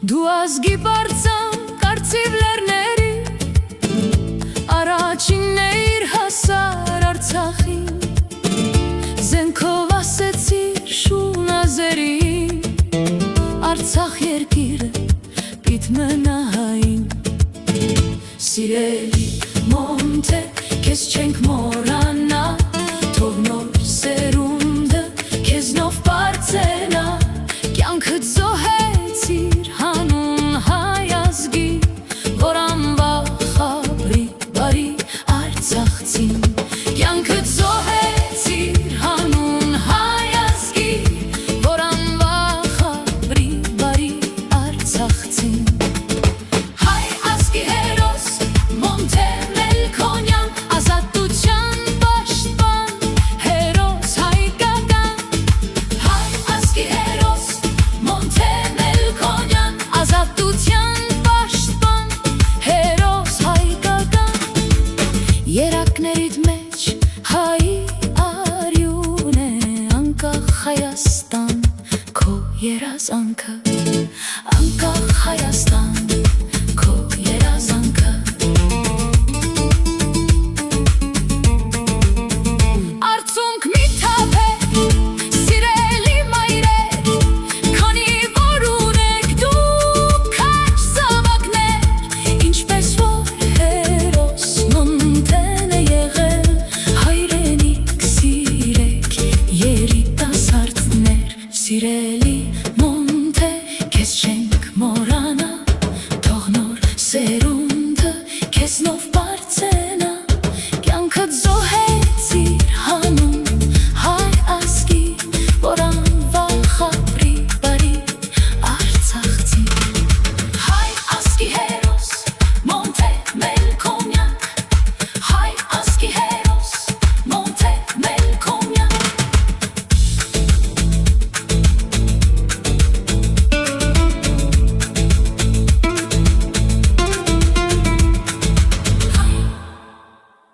Դու ազգի բարձան կարծիվ լեռների, առաջինն էիր հասար Արցախին, զենքով ասեցիր շուն ազերին, Արցախ երկիրը պիտ մնա հային։ Սիրելի մոնթե, քեզ չենք մոռանա, թող նոր սերունդը քեզնով բարձենա, կյանքդ զոհեցիր հանուն հայ ազգի, որ անվախ ապրի բարի արցախցին, կյանքդ զոհեցիր հանուն հայ ազգի, որ անվախ ապրի բարի արցախցին։ Հայ ազգի հերոս Մոնթե Մելքոնյան, ազատության պաշտպան, հերոս հայկական։ Հայ ազգի հերոս Մոնթե Մելքոնյան, ազատության պաշտպան, հերոս հայկական։ Երակներիդ մեջ հայի արյուն է, անկախ Հայաստան, քո երազանքը, անկախ Հայաստան, քո երազանքը։ Արցունք մի թափեք, սիրելի մայրեր, քանի որ ունեք դուք քաջ զավակներ, ինչպես որ հերոս Մոնթեն է եղել, հայրենիք սիրեք երիտասարդներ, սիրելի